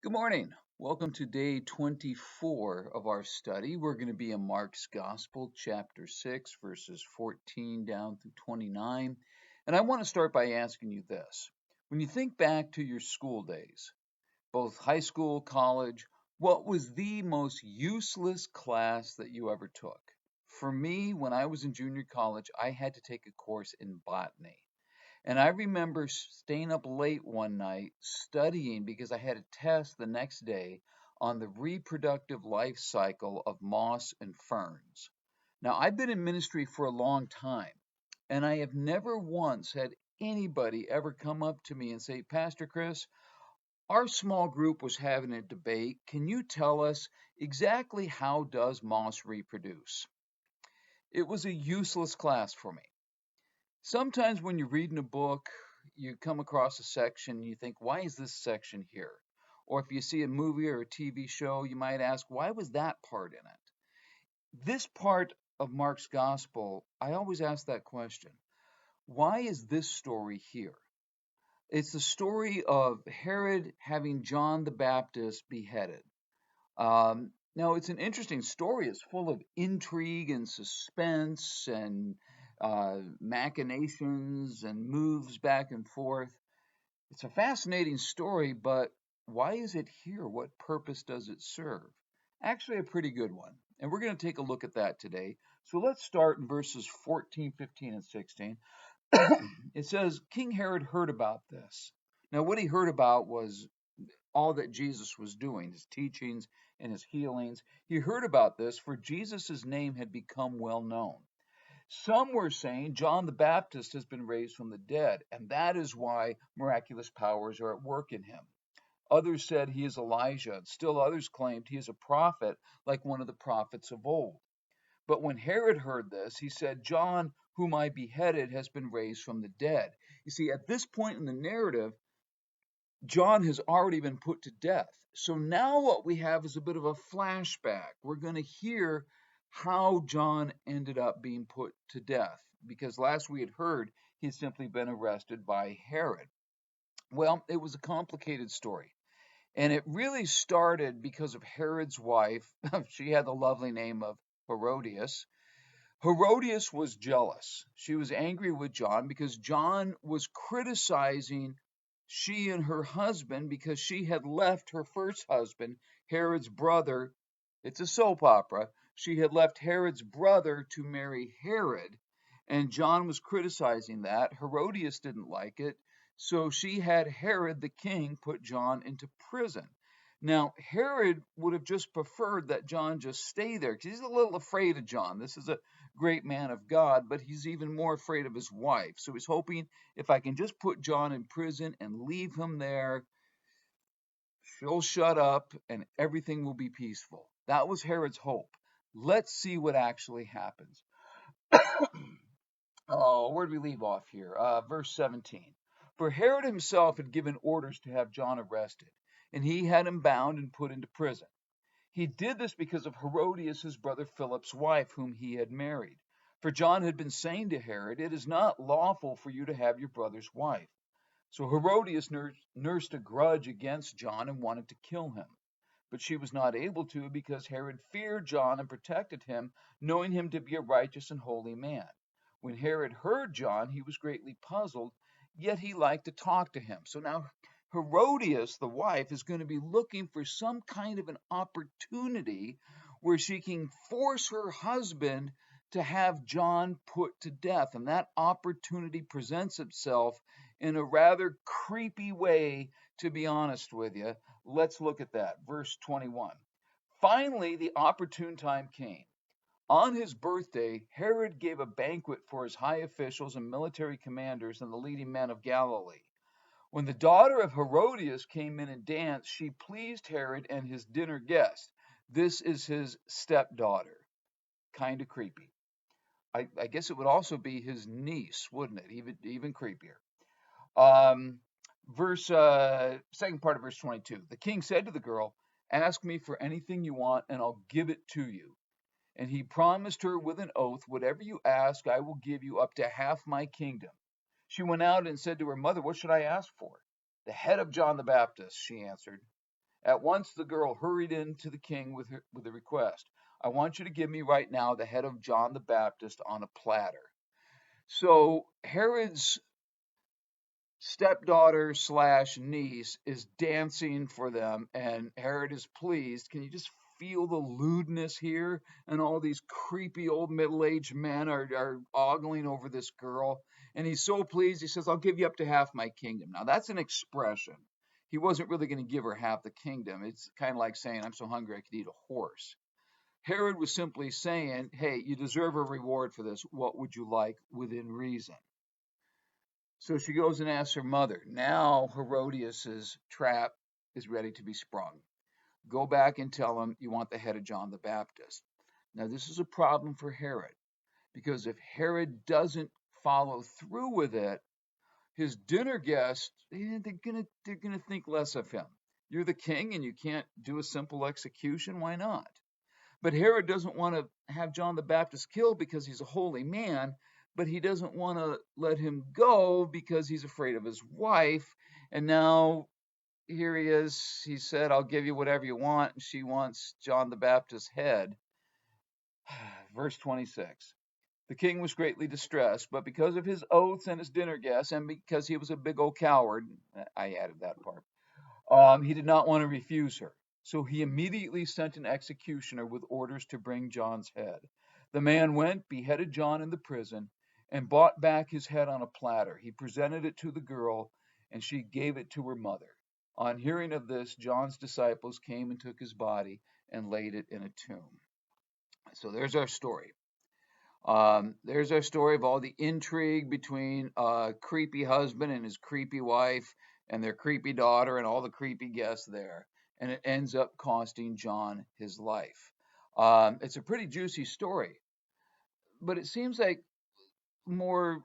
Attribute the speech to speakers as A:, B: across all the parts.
A: Good morning. Welcome to day 24 of our study. We're going to be in Mark's Gospel, chapter 6, verses 14 down through 29. And I want to start by asking you this. When you think back to your school days, both high school, college, what was the most useless class that you ever took? For me, when I was in junior college, I had to take a course in botany. And I remember staying up late one night studying because I had a test the next day on the reproductive life cycle of moss and ferns. Now, I've been in ministry for a long time, and I have never once had anybody ever come up to me and say, Pastor Chris, our small group was having a debate. Can you tell us exactly how does moss reproduce? It was a useless class for me. Sometimes when you're reading a book, you come across a section and you think, why is this section here? Or if you see a movie or a TV show, you might ask, why was that part in it? This part of Mark's gospel, I always ask that question. Why is this story here? It's the story of Herod having John the Baptist beheaded. Now, it's an interesting story. It's full of intrigue and suspense and machinations and moves back and forth. It's a fascinating story, but why is it here? What purpose does it serve? Actually, a pretty good one. And we're going to take a look at that today. So let's start in verses 14, 15, and 16. It says, King Herod heard about this. Now, what he heard about was all that Jesus was doing, his teachings and his healings. He heard about this, for Jesus' name had become well known. Some were saying John the Baptist has been raised from the dead, and that is why miraculous powers are at work in him. Others said he is Elijah, and still others claimed he is a prophet, like one of the prophets of old. But when Herod heard this, he said, John, whom I beheaded, has been raised from the dead. You see, at this point in the narrative, John has already been put to death. So now what we have is a bit of a flashback. We're going to hear how John ended up being put to death because last we had heard he had simply been arrested by Herod. Well, it was a complicated story. And it really started because of Herod's wife. She had the lovely name of Herodias. Herodias was jealous. She was angry with John because John was criticizing she and her husband because she had left her first husband, Herod's brother. It's a soap opera. She had left Herod's brother to marry Herod, and John was criticizing that. Herodias didn't like it, so she had Herod the king put John into prison. Now, Herod would have just preferred that John just stay there because he's a little afraid of John. This is a great man of God, but he's even more afraid of his wife. So he's hoping if I can just put John in prison and leave him there, she'll shut up and everything will be peaceful. That was Herod's hope. Let's see what actually happens. Oh, where do we leave off here? Verse 17. For Herod himself had given orders to have John arrested, and he had him bound and put into prison. He did this because of Herodias, his brother Philip's wife, whom he had married. For John had been saying to Herod, it is not lawful for you to have your brother's wife. So Herodias nursed a grudge against John and wanted to kill him. But she was not able to because Herod feared John and protected him, knowing him to be a righteous and holy man. When Herod heard John, he was greatly puzzled, yet he liked to talk to him. So now Herodias, the wife, is going to be looking for some kind of an opportunity where she can force her husband to have John put to death. And that opportunity presents itself in a rather creepy way, to be honest with you. Let's look at that. Verse 21. Finally, the opportune time came. On his birthday, Herod gave a banquet for his high officials and military commanders and the leading men of Galilee. When the daughter of Herodias came in and danced, she pleased Herod and his dinner guests. This is his stepdaughter. Kind of creepy. I guess it would also be his niece, wouldn't it? Even creepier. Um, second part of verse 22. The king said to the girl, ask me for anything you want and I'll give it to you. And he promised her with an oath, whatever you ask, I will give you up to half my kingdom. She went out and said to her mother, what should I ask for? The head of John the Baptist, she answered. At once the girl hurried in to the king with a request. I want you to give me right now the head of John the Baptist on a platter. So Herod's stepdaughter slash niece is dancing for them, and Herod is pleased. Can you just feel the lewdness here? And all these creepy old middle-aged men are ogling over this girl, and he's so pleased. He says, I'll give you up to half my kingdom. Now that's an expression. He wasn't really going to give her half the kingdom. It's kind of like saying, I'm so hungry I could eat a horse. Herod was simply saying, hey, you deserve a reward for this. What would you like within reason? So she goes and asks her mother. Now Herodias's trap is ready to be sprung. Go back and tell him you want the head of John the Baptist. Now this is a problem for Herod, because if Herod doesn't follow through with it, his dinner guests, they're gonna think less of him. You're the king and you can't do a simple execution. Why not? But Herod doesn't want to have John the Baptist killed because he's a holy man, but he doesn't want to let him go because he's afraid of his wife. And now here he is. He said, I'll give you whatever you want. And she wants John the Baptist's head. Verse 26. The king was greatly distressed, but because of his oaths and his dinner guests, and because he was a big old coward, I added that part, he did not want to refuse her. So he immediately sent an executioner with orders to bring John's head. The man went, beheaded John in the prison, and brought back his head on a platter. He presented it to the girl, and she gave it to her mother. On hearing of this, John's disciples came and took his body and laid it in a tomb. So there's our story. There's our story of all the intrigue between a creepy husband and his creepy wife and their creepy daughter and all the creepy guests there. And it ends up costing John his life. It's a pretty juicy story, but it seems like more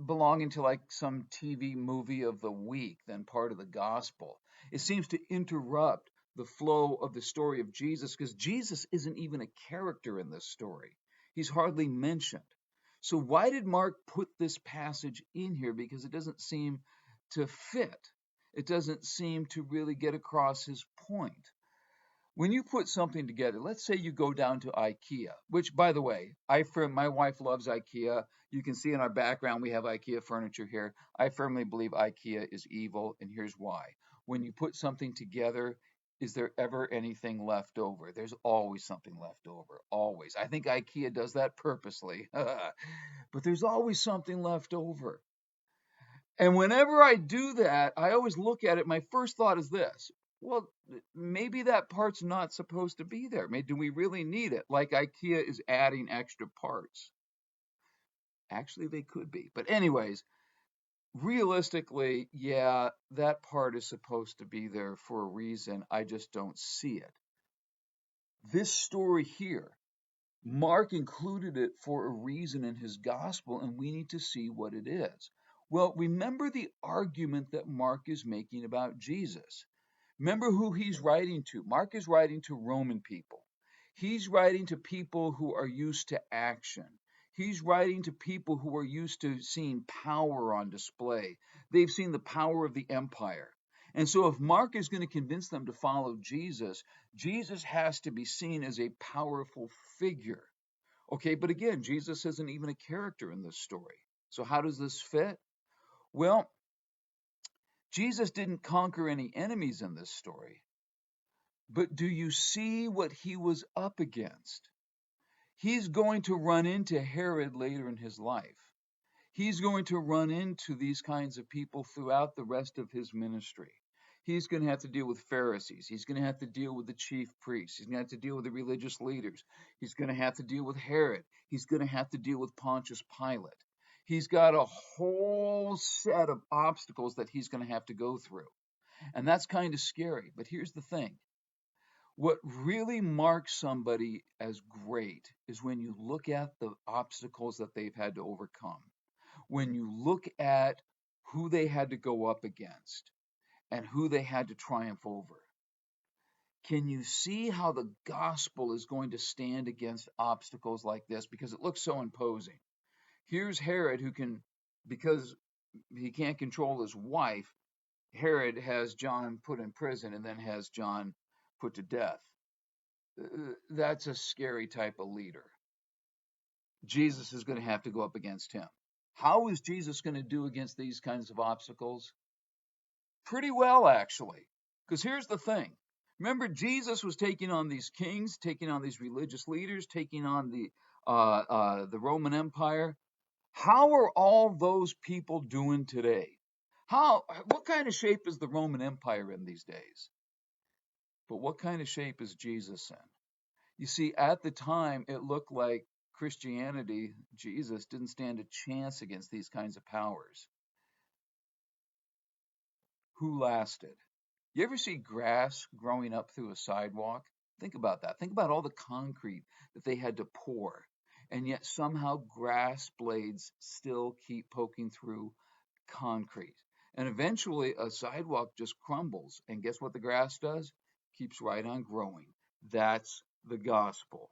A: belonging to like some TV movie of the week than part of the gospel. It seems to interrupt the flow of the story of Jesus, because Jesus isn't even a character in this story. He's hardly mentioned. So why did Mark put this passage in here? Because it doesn't seem to fit. It doesn't seem to really get across his point. When you put something together, let's say you go down to IKEA, which, by the way, my wife loves IKEA. You can see in our background we have IKEA furniture here. I firmly believe IKEA is evil, and here's why. When you put something together, is there ever anything left over? There's always something left over, always. I think IKEA does that purposely, but there's always something left over. And whenever I do that, I always look at it. My first thought is this. Well, maybe that part's not supposed to be there. Maybe, do we really need it? Like IKEA is adding extra parts. Actually, they could be. But anyways, realistically, yeah, that part is supposed to be there for a reason. I just don't see it. This story here, Mark included it for a reason in his gospel, and we need to see what it is. Well, remember the argument that Mark is making about Jesus. Remember who he's writing to. Mark is writing to Roman people. He's writing to people who are used to action. He's writing to people who are used to seeing power on display. They've seen the power of the empire. And so if Mark is going to convince them to follow Jesus, Jesus has to be seen as a powerful figure. Okay, but again, Jesus isn't even a character in this story. So how does this fit? Well, Jesus didn't conquer any enemies in this story. But do you see what he was up against? He's going to run into Herod later in his life. He's going to run into these kinds of people throughout the rest of his ministry. He's going to have to deal with Pharisees. He's going to have to deal with the chief priests. He's going to have to deal with the religious leaders. He's going to have to deal with Herod. He's going to have to deal with Pontius Pilate. He's got a whole set of obstacles that he's going to have to go through. And that's kind of scary. But here's the thing. What really marks somebody as great is when you look at the obstacles that they've had to overcome. When you look at who they had to go up against and who they had to triumph over. Can you see how the gospel is going to stand against obstacles like this? Because it looks so imposing. Here's Herod who can, because he can't control his wife, Herod has John put in prison and then has John put to death. That's a scary type of leader. Jesus is going to have to go up against him. How is Jesus going to do against these kinds of obstacles? Pretty well, actually. Because here's the thing. Remember, Jesus was taking on these kings, taking on these religious leaders, taking on the Roman Empire. How are all those people doing today? What kind of shape is the Roman Empire in these days? But what kind of shape is Jesus in? You see, at the time, it looked like Christianity, Jesus, didn't stand a chance against these kinds of powers. Who lasted? You ever see grass growing up through a sidewalk? Think about that. Think about all the concrete that they had to pour. And yet somehow grass blades still keep poking through concrete. And eventually a sidewalk just crumbles. And guess what the grass does? Keeps right on growing. That's the gospel.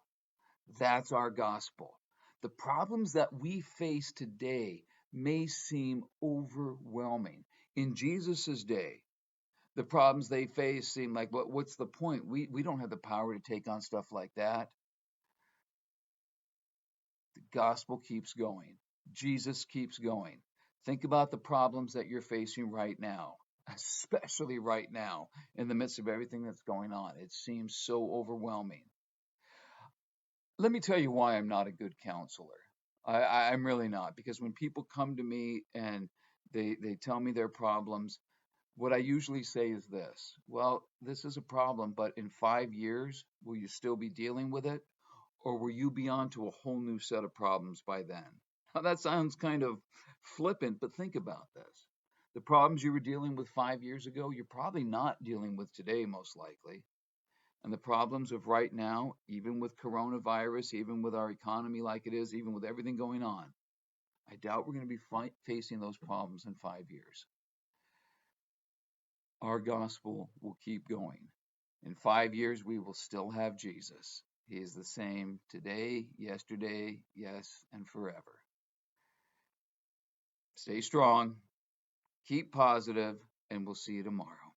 A: That's our gospel. The problems that we face today may seem overwhelming. In Jesus's day, the problems they face seem like, what's the point? We don't have the power to take on stuff like that. The gospel keeps going. Jesus keeps going. Think about the problems that you're facing right now, especially right now in the midst of everything that's going on. It seems so overwhelming. Let me tell you why I'm not a good counselor. I'm really not, because when people come to me and they tell me their problems, what I usually say is this: well, this is a problem, but in 5 years, will you still be dealing with it? Or will you be on to a whole new set of problems by then? Now, that sounds kind of flippant, but think about this. The problems you were dealing with 5 years ago, you're probably not dealing with today, most likely. And the problems of right now, even with coronavirus, even with our economy like it is, even with everything going on, I doubt we're going to be facing those problems in 5 years. Our gospel will keep going. In 5 years, we will still have Jesus. He is the same today, yesterday, yes, and forever. Stay strong, keep positive, and we'll see you tomorrow.